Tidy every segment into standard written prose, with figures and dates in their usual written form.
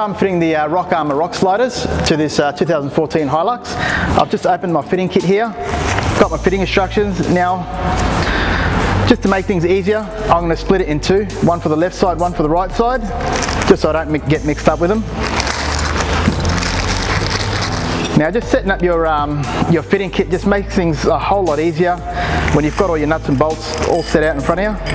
I'm fitting the Rockarmor rock sliders to this 2014 Hilux. I've just opened my fitting kit here, got my fitting instructions. Now, just to make things easier, I'm going to split it in two, one for the left side, one for the right side, just so I don't get mixed up with them. Now just setting up your fitting kit just makes things a whole lot easier when you've got all your nuts and bolts all set out in front of you.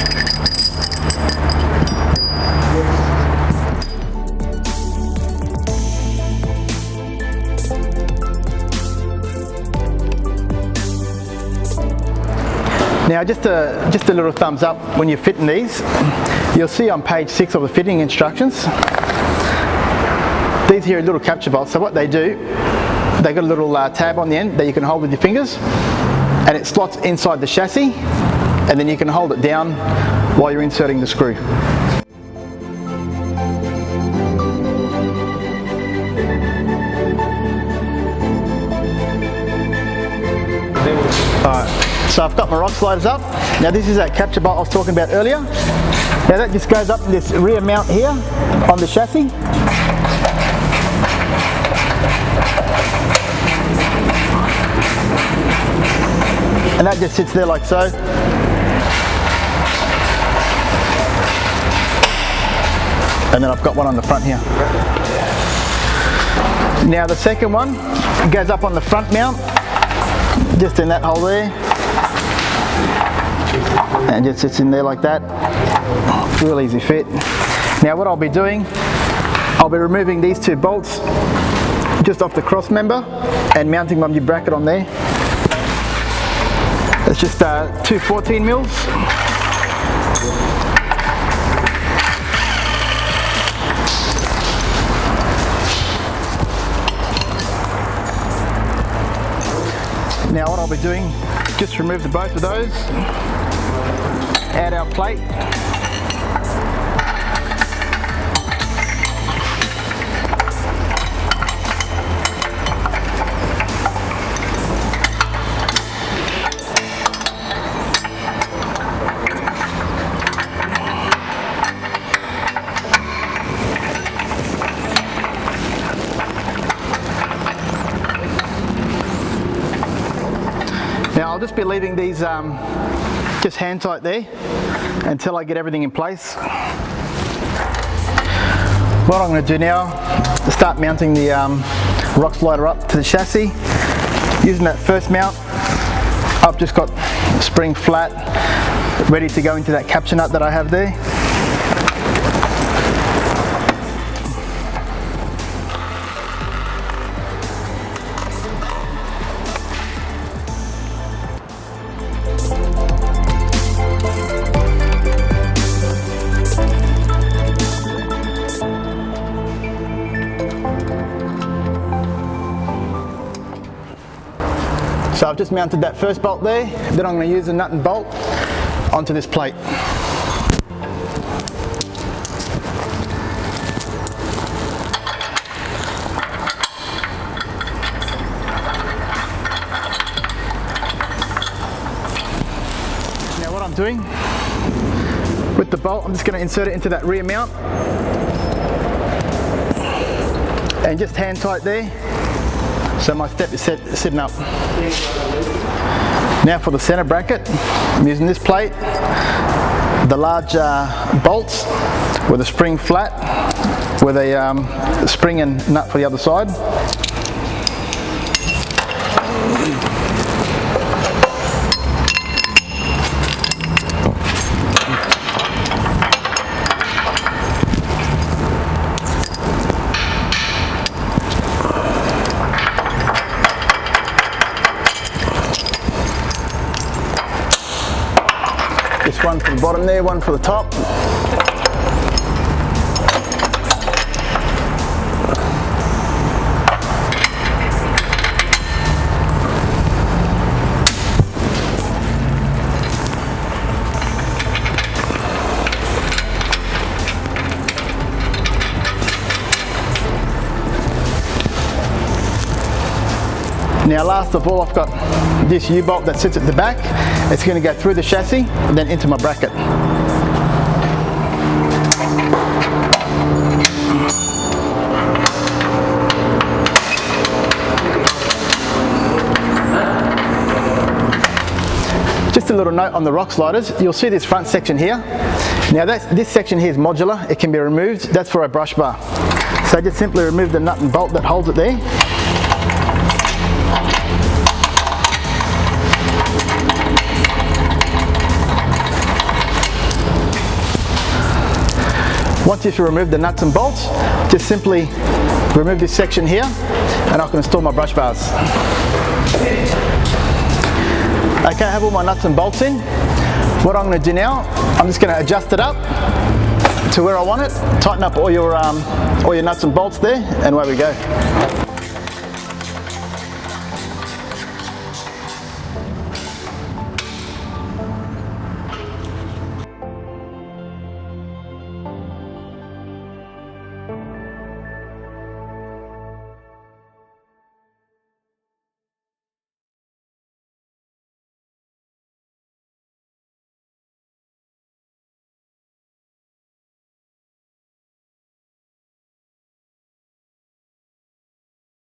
Now just a little thumbs up when you're fitting these. You'll see on page 6 of the fitting instructions, these here are little capture bolts. So what they do, they got a little tab on the end that you can hold with your fingers, and it slots inside the chassis, and then you can hold it down while you're inserting the screw. Alright, so I've got my rock sliders up. Now this is that capture bolt I was talking about earlier. Now that just goes up in this rear mount here on the chassis. And that just sits there like so. And then I've got one on the front here. Now the second one goes up on the front mount, just in that hole there. And just sits in there like that. Real easy fit. Now what I'll be doing, I'll be removing these two bolts just off the cross member and mounting my new bracket on there. It's just two 14 mils. Now what I'll be doing, just remove the both of those, add our plate. Now I'll just be leaving these just hand tight there until I get everything in place. What I'm going to do now is start mounting the rock slider up to the chassis. Using that first mount, I've just got spring flat ready to go into that capture nut that I have there. So I've just mounted that first bolt there, then I'm going to use a nut and bolt onto this plate. Now what I'm doing with the bolt, I'm just going to insert it into that rear mount and just hand tight there. So my step is sitting up. Now for the center bracket, I'm using this plate, the large bolts with a spring flat, with a spring and nut for the other side. Just one for the bottom there, one for the top. Now last of all, I've got this U-bolt that sits at the back. It's going to go through the chassis and then into my bracket. Just a little note on the rock sliders, you'll see this front section here. Now this section here is modular, it can be removed, that's for a brush bar. So just simply remove the nut and bolt that holds it there. Once you've removed the nuts and bolts, just simply remove this section here and I can install my brush bars. Okay, I have all my nuts and bolts in. What I'm going to do now, I'm just going to adjust it up to where I want it, tighten up all your nuts and bolts there, and away we go.